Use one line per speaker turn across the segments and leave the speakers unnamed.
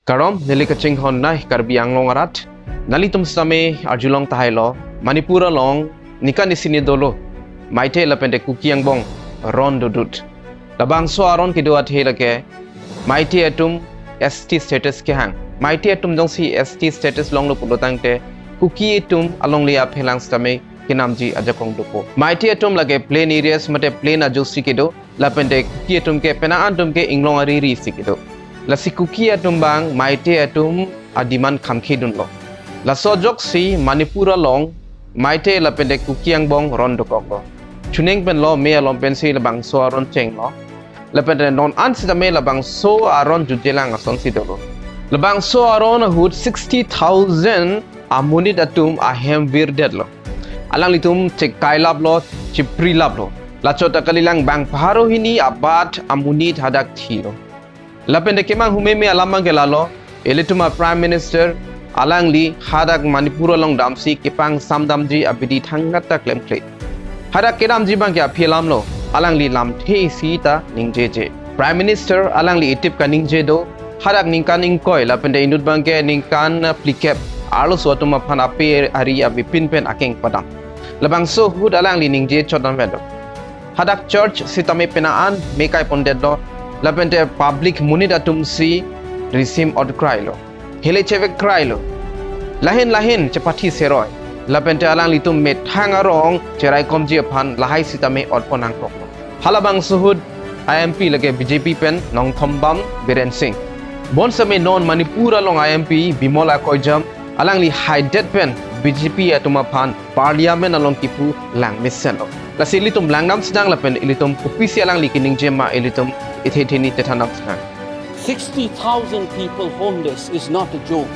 Karom nili Kaching hon nai Karbi anglong arat nali tum same arjulong tahilo Manipur along nika nisini dolo maite lapende kukiang bong ron dudut labang so aron kido at helake maite atum ST status ke hang maite atum jong si ST status long lo pulotang te kuki atum along liya phelang same kinamji ajakong dupo maite atum lage plain areas mate plain ajusi kido lapende kuki atum ke pena antum ke inglong ari ri sikido lasi kuki atum bang maite atum adiman khamkhidun lo laso jok si Manipur along maite lapende kukiang bong ron dokoko chuning pen lo me along pen si labang so aron cheng lo lapende non ansida me labang so aron jujelang ason si dolo labang so aron hut 60,000 amunit atum ahem vir dead lo alang litum cek kailab lo chipri lab lo lachota kalilang bang paharo hini abat amunit hadak thilo lapende kemang humeme alamang gelalo elituma prime minister alangli hadak Manipur along damsi kepang samdamji abidi thangata claim claim hadak kedamji bang kya philam lo alangli lam the sita ningjeje prime minister alangli itip ka ningje do hadak ningkan ingkoi lapende indut bang ke ningkan plikep arlo Atum Aphan ape ari abipin pen akeng padam labang so hud alangli ningje chodan vedo hadak church sitame penaan mekai pondet do lapende public munid atum si receive outcry lo hele cheve cry lo lahin cepati seroy lapente alang litum met hangarong cerai komji aphan lahai sitame otponang kok halabang suhud IMP lage BJP pen nong thombam biren singh bon same non Manipur along IMP Bimol Akoijam alang li hided pen BJP Atum Aphan parliament along kipu lang misen lo lasi litum langnam sedang lapen ilitum opisi alang li kining jema ilitum ithethini tethanam sedang
60,000 people homeless is not a joke.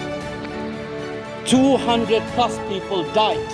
200 plus people died.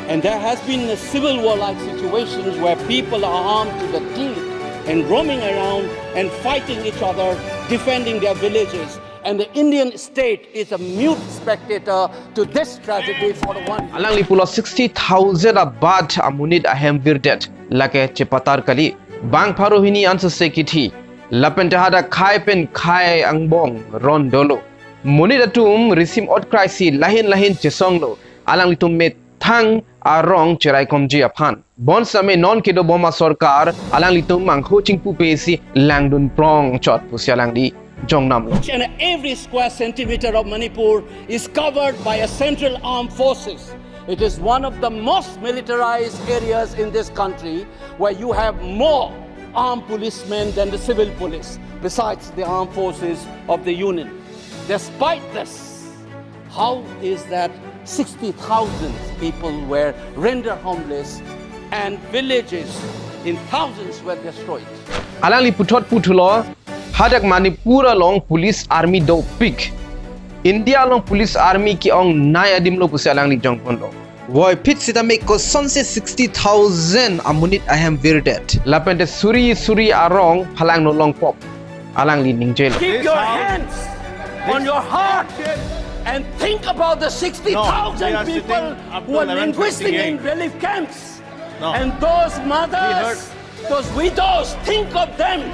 And there has been a civil war-like situations where people are armed to the teeth and roaming around and fighting each other, defending their villages. And the Indian state is a mute spectator to this tragedy for the one.
Alang li pulo 60,000 abad amunid ahem virdet lake cepatar kali. Bang paro hini ansa sekithi. Lapente hada khai pen khai angbong ron dolo munid atum receive outcry si lahin chesong lo alang litum me thang arong cherai komji aphan bon same non kido boma sarkar alang litum mang coaching pu pe si langdun prong chot pusialang di jongnam lo
and every square centimeter of Manipur is covered by a central armed forces. It is one of the most militarized areas in this country where you have more armed policemen than the civil police, besides the armed forces of the Union. Despite this, how is that 60,000 people were rendered homeless and villages in thousands were destroyed?
Alang li putot putulo hadak Manipur along police army do pick India along police army ki ong nai adim lo pusi alang li jongpon lo Woi pit sita make ko sonse 60,000 amunit ahem virdet lapente suri arong phalang no long pop alang li ningjel
keep your hands on your heart and think about the 60,000 people who are linguisting in relief camps and those mothers, those widows, think of them.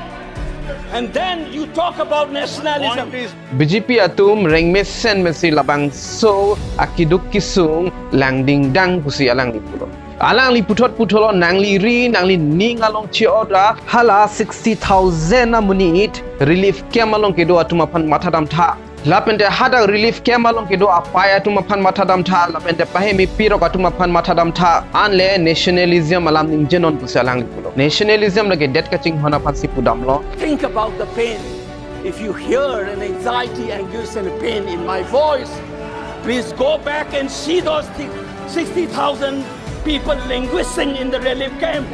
And then you talk about nationalism.
BJP atum reng mesen mesi labang so akiduk kisung langding dang pusi alang li pulo. Alang li putot nang li ri nang li ning along chiora hala 60,000 amunit relief camp along kedo Atum Aphan matadam tha. Lapente hada relief camp along kedo apaya Atum Aphan matadam tha lapente pahemi piro Atum Aphan matadam tha anle nationalism alam ning jenon pusi alang li pulo. Nationalism lagi det kaching hona phansi pudam lo.
Think about the pain. If you hear an anxiety, anguish and pain in my voice, please go back and see those 60,000 people linguisting in the relief camp.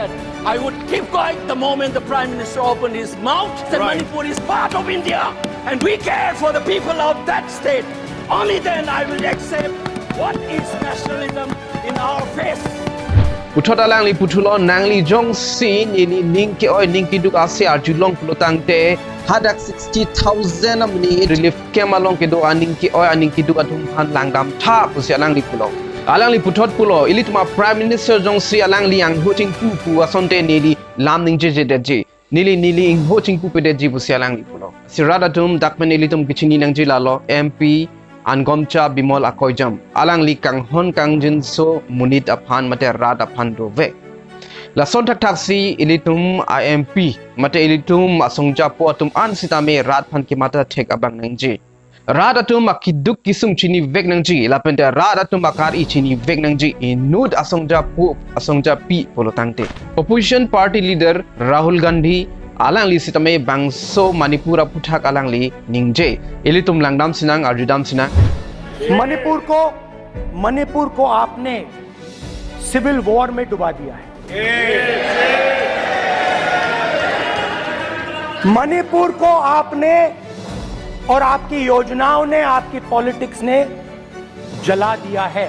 I would keep quiet the moment the Prime Minister opened his mouth. The Manipur is part of India and we care for the people of that state. Only then I will accept what is nationalism in our face.
Putot alang li putulo nang li jong sin ini ningki oi ningki duk ase arjulong pulotang te hadak 60,000 amni relief camp along ke do aningki oi aningki duk Atum Aphan langdam tha pusi alang li pulo alang li putot pulo ilituma prime minister jong si alang li ang hoting pu asonte nili lam ning je nili ing hoting pu pe de ji pusi alang li pulo Sirat Atum dakmen ilitum kichini nang jilalo MP Angomcha Bimol Akoijam alang li kang hon kang jinso munit aphan mate rat aphan dove la sontak taksi ilitum IMP mate ilitum asongja po atum an sitame rat phan ki mata thek abang nangji rat atum akiduk kisung chini vek nangji la pente rat atum akar I chini vek nangji inud asongja po asongja pi polotangte opposition party leader Rahul Gandhi alang li sitame bangso Manipur Aputhak alang li ningje ilitum langdam sinang arjudam sinang
Manipur को आपने civil war में डुबा दिया है मणिपुर को आपने और आपकी योजनाओं ने आपकी पॉलिटिक्स ने जला दिया है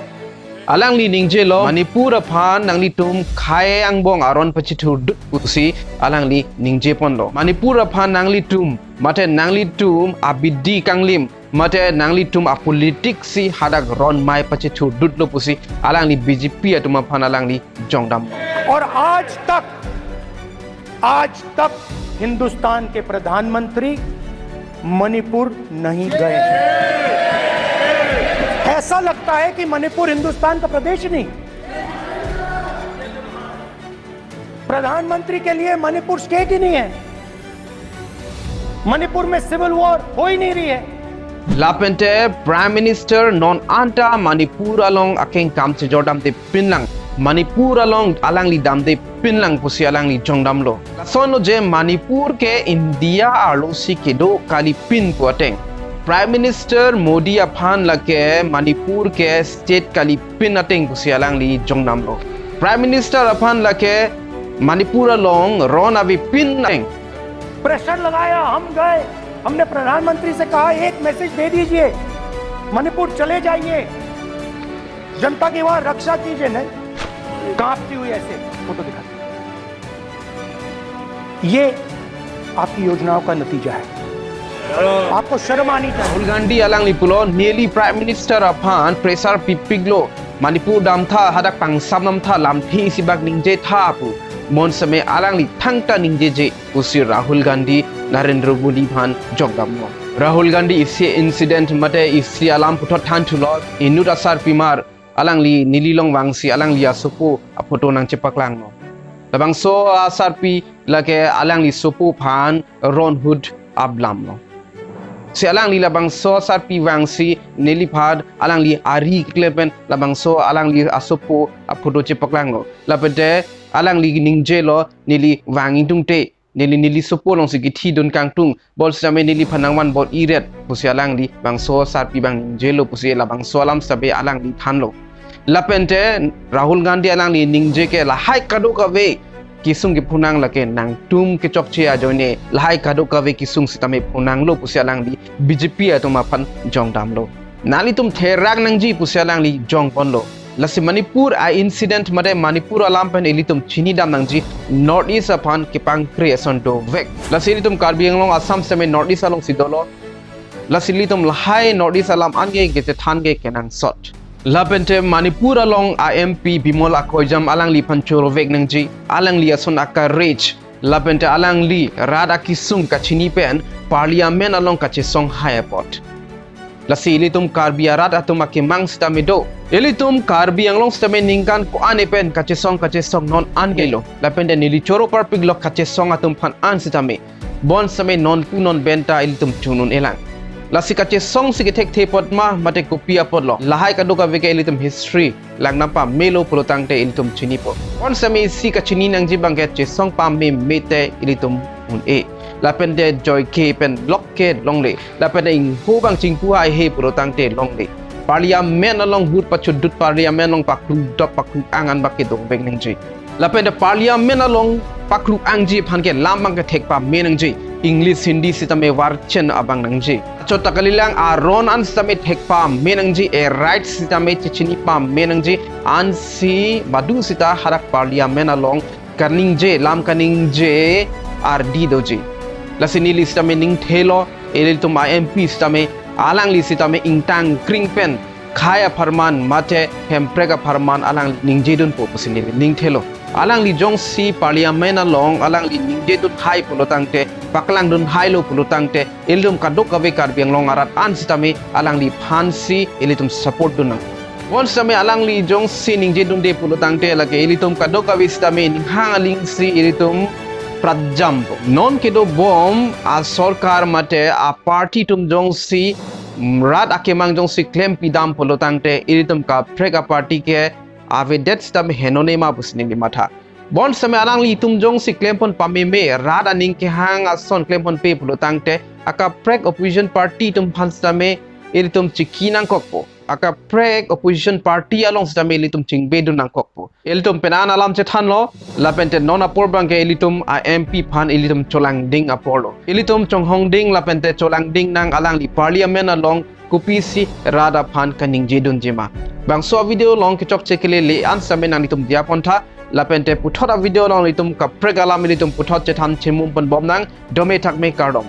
alang li ningje lo Manipur aphan nang li tum khae angbong aron pachitu usi alang li ningje pon lo Manipur aphan nang li tum mate nang li tum abidi kanglim mate nang li tum apolitik si hadak ron mai pachitu lo pusi alang li BJP Atum Aphan alang li jongdam
और आज तक हिंदुस्तान के प्रधानमंत्री मणिपुर नहीं गए हैं ऐसा लगता है कि मणिपुर हिंदुस्तान का प्रदेश नहीं प्रधानमंत्री के लिए मणिपुर स्टेट ही नहीं है मणिपुर में सिविल वॉर हो ही नहीं रही है
lapente prime minister non anta Manipur along akeng kam se jordam te pinlang Manipur along alang li dam de pinlang pusi alang li jongdam lo sono je Manipur ke India alo si kedo kali pin kuateng Prime Minister Modi Aphan lake Manipur ke state kali pin ateng pusi alang li jongdam lo Prime Minister Aphan lake Manipur along ron avi pin ateng
pressure लगाया हम गए हमने प्रधानमंत्री से कहा एक मैसेज दे दीजिए मणिपुर चले जाइए जनता की वहां रक्षा कीजिए नहीं कांपती हुई ऐसे फोटो दिखाते ये आपकी योजनाओं का नतीजा है आपको शर्म आनी चाहिए
Rahul Gandhi alang li pulo nearly Prime Minister Aphan pressure pipiglo Manipur dam tha hadak pangsam nam tha lam thi sibak ningje tha pu mon same alang li thangta ningje je usi Rahul Gandhi Narendra Modi Bhan jogdam no Rahul Gandhi isi incident mate isi alam puthot than thulo inut asar pimar alang li nililong wangsi alang li asopo aphoto nang chepaklang no labang so asar pi lake alang li sopo phan ron hood ablam no si alang li labang so asar pi wangsi nili phad alang li ari klepen labang so alang li asopo aphoto chepaklang no lapete alang li ningje lo nili wangin tungte nili sopo long sigi thi don kang tung bol same nili phanangwan bol iret pusi alang li bang so sar pi bang jelo pusi la bang so alam sabe alang li thanlo lapente Rahul Gandhi alang li ningje ke la hai kado ka ve kisung ki phunang lake nang tum ke chokche a joine la hai kado ka ve kisung sitame phunang lo pusi alang li BJP Atum Aphan jongdam lo nali tum therak nangji pusi alang li jong pon lo lasi Manipur a incident made Manipur alampan elitum chini dam nangji North East aphan kipang creation do vek lasi elitum Karbi anglong Assam seme North East along sidolo lasi elitum lahai North East alam ange gete thange kenang sot lapente Manipur along IMP Bimol Akoijam alang li panchoro vek nangji alang li ason akarage lapente alang li rada kisung kachini pen parliament along Kachesong high airport lasi ilitum Karbi arat atum akimang stamido ilitum Karbi anglong stame ningkan ko ane pen Kachesong non angelo lapende nili choro parpiglo Kachesong atum phan an sitame bon same non pu non benta ilitum chunun elang lasi Kachesong sigitek thepot ma mate kopia podlo lahai kadoka veke ilitum history langnapa melo polotangte ilitum chinipo bon same si kachini nangji bangke Kachesong pa me mete ilitum un e lapende joy ke pen lock ke longle lapende ing hubang chingpu ai he polotangte longle parliament along hut pachudut parliament long pakru dop pakru angan bakke dong beng nangji lapende parliament along pakru angji phanke lambang ke thekpa menangji English Hindi sitame warchen abang nangji chota kalilang aron an sitame thekpa menangji a right sitame chichini pa menangji an si badu sita harak parliament along kaningje lam kaningje RD doji lasinili sitame ning thelo elil tum IMP sitame alang li sitame ingtang kringpen khaya farman mate hemprega farman alang ningjidun po pusinili ning thelo alang li jong si parliament along alang li ningje tu thai polotangte paklang dun hailo pulutang te ilitum kadok kabe Karbi Anglong arat an sitame alang li phansi ilitum support dun Won same alang li jong sining je dun de pulutang te lage ilitum kadok kabe sitame ninghang aling si ilitum prajam non kedo bom a sarkar mate a party tum jong si rat akemang jong si claim pidam pulutang te ilitum ka prega party ke ave det stam henone ma busning di matha bon same alang li tum jong si claim pon pameme rat aning ke hang ason claim pon pe pulutang te aka preg opposition party tum phansame ilitum chikinang kokpo aka preg opposition party along same ilitum chingbe dun nang kokpo ilitum penan alam che than lo lapente non apor bangke ilitum MP phan ilitum cholang ding apolo ilitum chonghong ding lapente cholang ding nang alang li parliament along kupisi rada phan kaning jedun jema bangso video long kichok chekele le an same nang litum dia pontha lapente puthota video long litum ka pregala militum puthot che than chimum pon bom nang dome thak me kardom